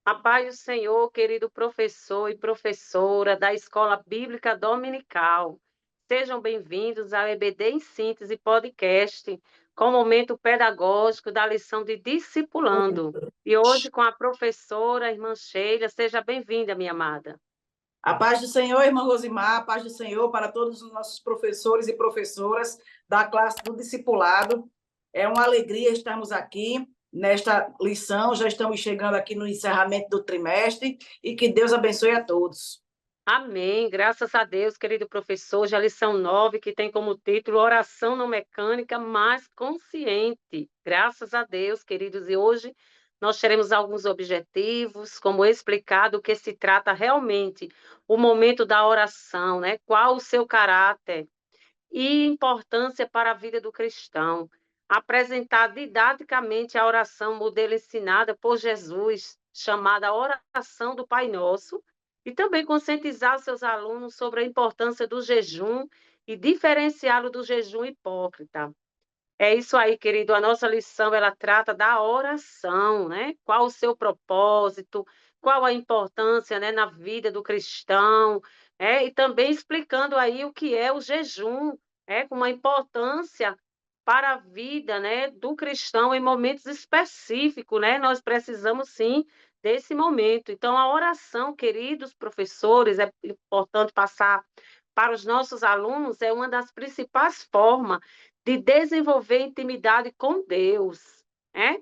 A paz do Senhor, querido professor e professora da Escola Bíblica Dominical. Sejam bem-vindos ao EBD em Síntese Podcast, com o momento pedagógico da lição de Discipulando. E hoje com a professora, irmã Sheila. Seja bem-vinda, minha amada. A paz do Senhor, irmã Rosimar, a paz do Senhor para todos os nossos professores e professoras da classe do discipulado. É uma alegria estarmos aqui nesta lição, já estamos chegando aqui no encerramento do trimestre e que Deus abençoe a todos. Amém. Graças a Deus, querido professor. Já a lição 9, que tem como título Oração não mecânica, mas consciente. Graças a Deus, queridos. E hoje nós teremos alguns objetivos, como explicado o que se trata realmente o momento da oração, né? Qual o seu caráter e importância para a vida do cristão. Apresentar didaticamente a oração modelo ensinada por Jesus, chamada Oração do Pai Nosso, e também conscientizar seus alunos sobre a importância do jejum e diferenciá-lo do jejum hipócrita. É isso aí, querido. A nossa lição, ela trata da oração, né? Qual o seu propósito, qual a importância, né, na vida do cristão, e também explicando aí o que é o jejum, com uma importância para a vida, né, do cristão em momentos específicos, né? Nós precisamos sim desse momento. Então, a oração, queridos professores, é importante passar para os nossos alunos, é uma das principais formas de desenvolver intimidade com Deus, né?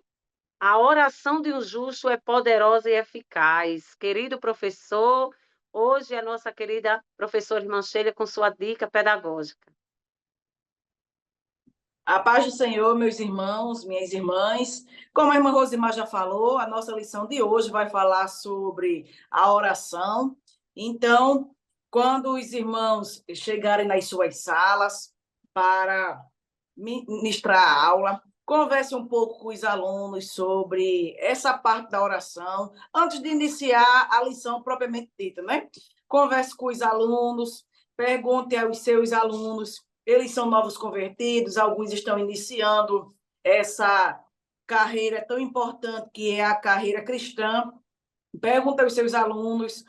A oração de um justo é poderosa e eficaz. Querido professor, hoje a nossa querida professora irmã Sheila com sua dica pedagógica. A paz do Senhor, meus irmãos, minhas irmãs. Como a irmã Rosimar já falou, a nossa lição de hoje vai falar sobre a oração. Então, quando os irmãos chegarem nas suas salas para ministrar a aula, converse um pouco com os alunos sobre essa parte da oração, antes de iniciar a lição propriamente dita, né? Converse com os alunos, pergunte aos seus alunos, eles são novos convertidos, alguns estão iniciando essa carreira tão importante que é a carreira cristã. Pergunta aos seus alunos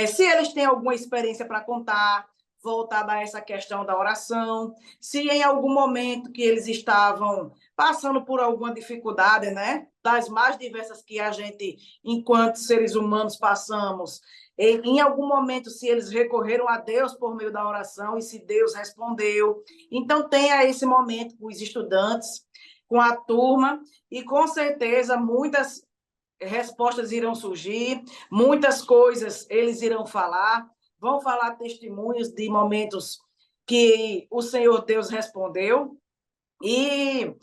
se eles têm alguma experiência para contar, voltada a essa questão da oração, se em algum momento que eles estavam passando por alguma dificuldade, né, das mais diversas que a gente, enquanto seres humanos, passamos, em algum momento, se eles recorreram a Deus por meio da oração e se Deus respondeu. Então, tenha esse momento com os estudantes, com a turma, e com certeza muitas respostas irão surgir, muitas coisas eles irão falar, vão falar testemunhos de momentos que o Senhor Deus respondeu. E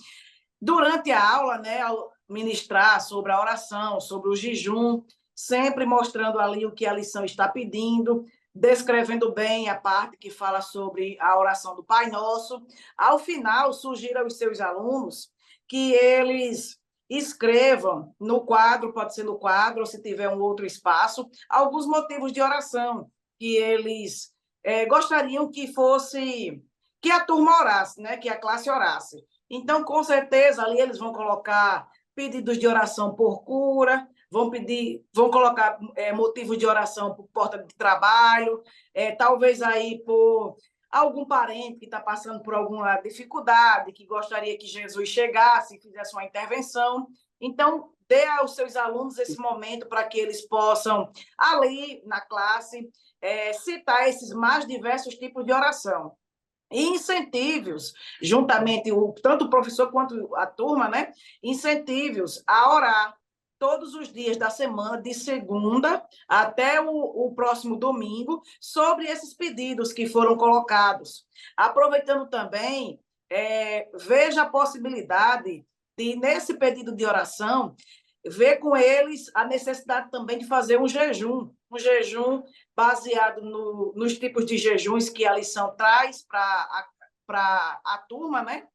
durante a aula, né, ao ministrar sobre a oração, sobre o jejum, sempre mostrando ali o que a lição está pedindo, descrevendo bem a parte que fala sobre a oração do Pai Nosso. Ao final, sugiro aos seus alunos que eles escrevam no quadro, pode ser no quadro, ou se tiver um outro espaço, alguns motivos de oração que eles gostariam que fosse, que a turma orasse, né? Que a classe orasse. Então, com certeza, ali eles vão colocar pedidos de oração por cura, vão colocar motivos de oração por porta de trabalho, talvez aí por algum parente que está passando por alguma dificuldade, que gostaria que Jesus chegasse e fizesse uma intervenção. Então, dê aos seus alunos esse momento para que eles possam, ali na classe, citar esses mais diversos tipos de oração. E incentive-os, juntamente, tanto o professor quanto a turma, né? Incentive-os a orar todos os dias da semana, de segunda até o próximo domingo, sobre esses pedidos que foram colocados. Aproveitando também, veja a possibilidade de, nesse pedido de oração, ver com eles a necessidade também de fazer um jejum baseado nos tipos de jejuns que a lição traz para a turma, né?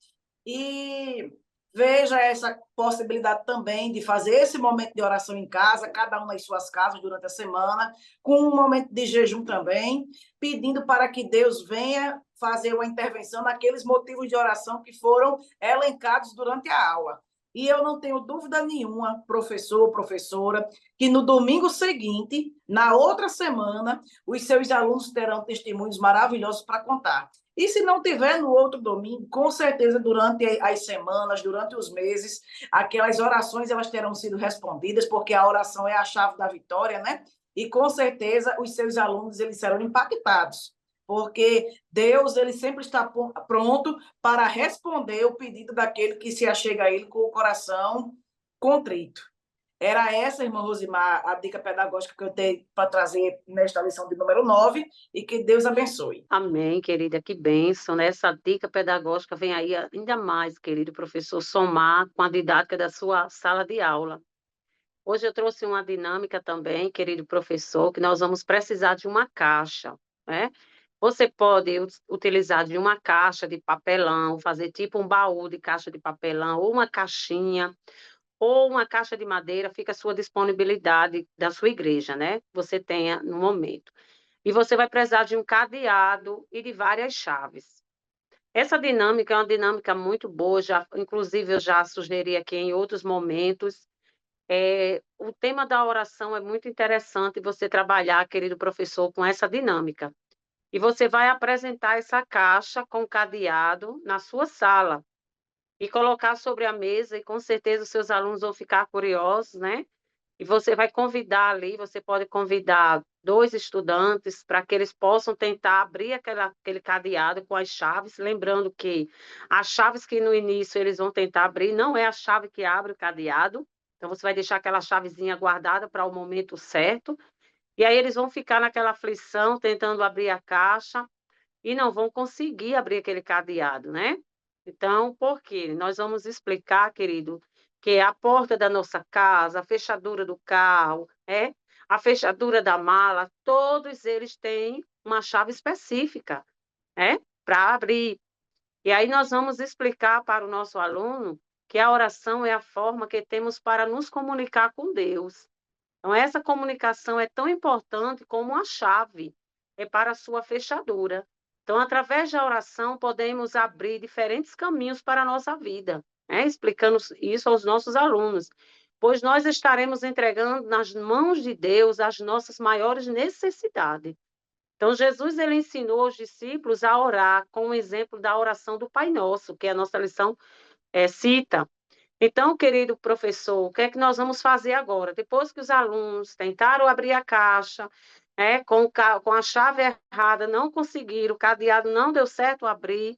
E veja essa possibilidade também de fazer esse momento de oração em casa, cada um nas suas casas durante a semana, com um momento de jejum também, pedindo para que Deus venha fazer uma intervenção naqueles motivos de oração que foram elencados durante a aula. E eu não tenho dúvida nenhuma, professor, professora, que no domingo seguinte, na outra semana, os seus alunos terão testemunhos maravilhosos para contar. E se não tiver no outro domingo, com certeza durante as semanas, durante os meses, aquelas orações elas terão sido respondidas, porque a oração é a chave da vitória, né? E com certeza os seus alunos eles serão impactados, porque Deus ele sempre está pronto para responder o pedido daquele que se achega a ele com o coração contrito. Era essa, irmã Rosimar, a dica pedagógica que eu tenho para trazer nesta lição de número 9 e que Deus abençoe. Amém, querida, que bênção, né? Essa dica pedagógica vem aí ainda mais, querido professor, somar com a didática da sua sala de aula. Hoje eu trouxe uma dinâmica também, querido professor, que nós vamos precisar de uma caixa, né? Você pode utilizar de uma caixa de papelão, fazer tipo um baú de caixa de papelão, ou uma caixinha, ou uma caixa de madeira, fica à sua disponibilidade da sua igreja, né? Você tenha no momento. E você vai precisar de um cadeado e de várias chaves. Essa dinâmica é uma dinâmica muito boa, já, inclusive eu já sugeri aqui em outros momentos. O tema da oração é muito interessante você trabalhar, querido professor, com essa dinâmica. E você vai apresentar essa caixa com cadeado na sua sala e colocar sobre a mesa, e com certeza os seus alunos vão ficar curiosos, né? E você vai convidar ali, você pode convidar 2 estudantes para que eles possam tentar abrir aquele cadeado com as chaves, lembrando que as chaves que no início eles vão tentar abrir não é a chave que abre o cadeado, então você vai deixar aquela chavezinha guardada para o momento certo, e aí eles vão ficar naquela aflição tentando abrir a caixa e não vão conseguir abrir aquele cadeado, né? Então, por quê? Nós vamos explicar, querido, que a porta da nossa casa, a fechadura do carro, a fechadura da mala, todos eles têm uma chave específica, para abrir. E aí nós vamos explicar para o nosso aluno que a oração é a forma que temos para nos comunicar com Deus. Então, essa comunicação é tão importante como a chave para a sua fechadura. Então, através da oração, podemos abrir diferentes caminhos para a nossa vida, né? Explicando isso aos nossos alunos, pois nós estaremos entregando nas mãos de Deus as nossas maiores necessidades. Então, Jesus ele ensinou os discípulos a orar com o exemplo da oração do Pai Nosso, que a nossa lição cita. Então, querido professor, o que é que nós vamos fazer agora? Depois que os alunos tentaram abrir a caixa, com a chave errada, não conseguiram, o cadeado não deu certo abrir,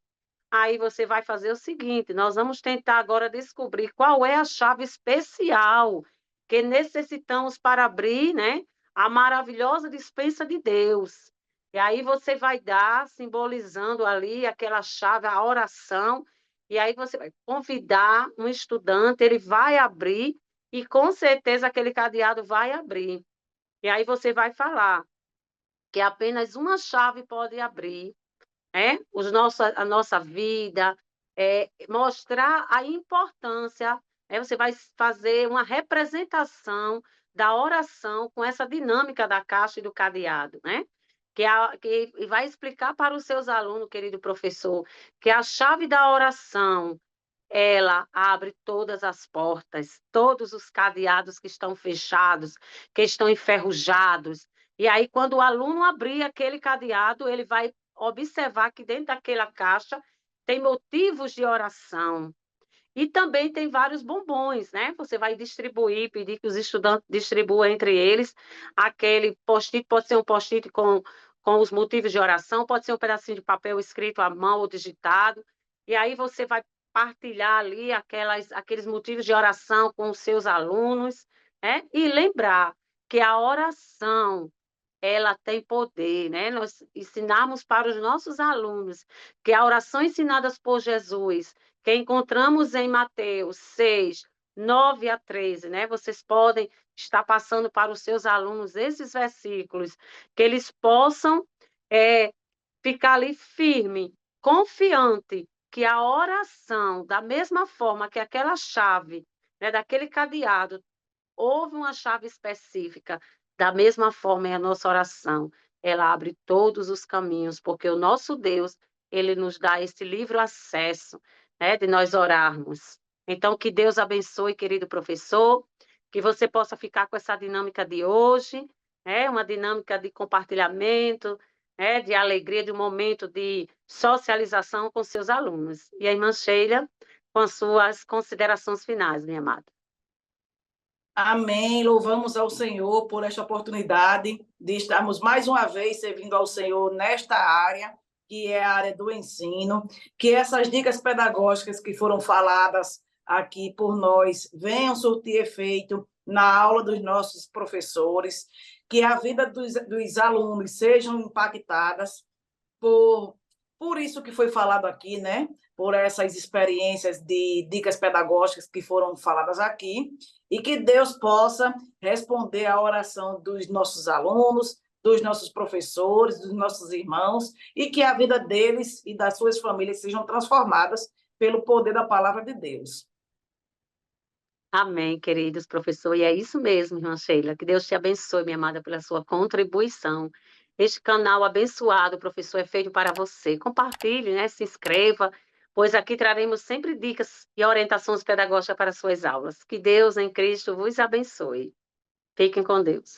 aí você vai fazer o seguinte: nós vamos tentar agora descobrir qual é a chave especial que necessitamos para abrir, né, a maravilhosa despensa de Deus. E aí você vai dar, simbolizando ali aquela chave, a oração, e aí você vai convidar um estudante, ele vai abrir, e com certeza aquele cadeado vai abrir. E aí você vai falar que apenas uma chave pode abrir, a nossa vida, mostrar a importância, você vai fazer uma representação da oração com essa dinâmica da caixa e do cadeado, né? Que vai explicar para os seus alunos, querido professor, que a chave da oração ela abre todas as portas, todos os cadeados que estão fechados, que estão enferrujados. E aí, quando o aluno abrir aquele cadeado, ele vai observar que dentro daquela caixa tem motivos de oração. E também tem vários bombons, né? Você vai distribuir, pedir que os estudantes distribuam entre eles aquele post-it, pode ser um post-it com os motivos de oração, pode ser um pedacinho de papel escrito à mão ou digitado. E aí você vai partilhar ali aqueles motivos de oração com os seus alunos, E lembrar que a oração ela tem poder, né? Nós ensinamos para os nossos alunos que a oração ensinada por Jesus, que encontramos em Mateus 6, 9 a 13, né? Vocês podem estar passando para os seus alunos esses versículos, que eles possam ficar ali firme, confiante, que a oração, da mesma forma que aquela chave, né, daquele cadeado, houve uma chave específica, da mesma forma é a nossa oração, ela abre todos os caminhos, porque o nosso Deus, ele nos dá esse livre acesso, de nós orarmos. Então, que Deus abençoe, querido professor, que você possa ficar com essa dinâmica de hoje, uma dinâmica de compartilhamento, de alegria, de um momento de socialização com seus alunos. E a irmã Sheila, com as suas considerações finais, minha amada. Amém. Louvamos ao Senhor por esta oportunidade de estarmos mais uma vez servindo ao Senhor nesta área, que é a área do ensino, que essas dicas pedagógicas que foram faladas aqui por nós venham surtir efeito na aula dos nossos professores, que a vida dos alunos sejam impactadas por, por isso que foi falado aqui, né? Por essas experiências de dicas pedagógicas que foram faladas aqui, e que Deus possa responder à oração dos nossos alunos, dos nossos professores, dos nossos irmãos, e que a vida deles e das suas famílias sejam transformadas pelo poder da palavra de Deus. Amém, queridos professor. E é isso mesmo, irmã Sheila. Que Deus te abençoe, minha amada, pela sua contribuição. Este canal abençoado, professor, é feito para você. Compartilhe, se inscreva, pois aqui traremos sempre dicas e orientações pedagógicas para suas aulas. Que Deus em Cristo vos abençoe. Fiquem com Deus.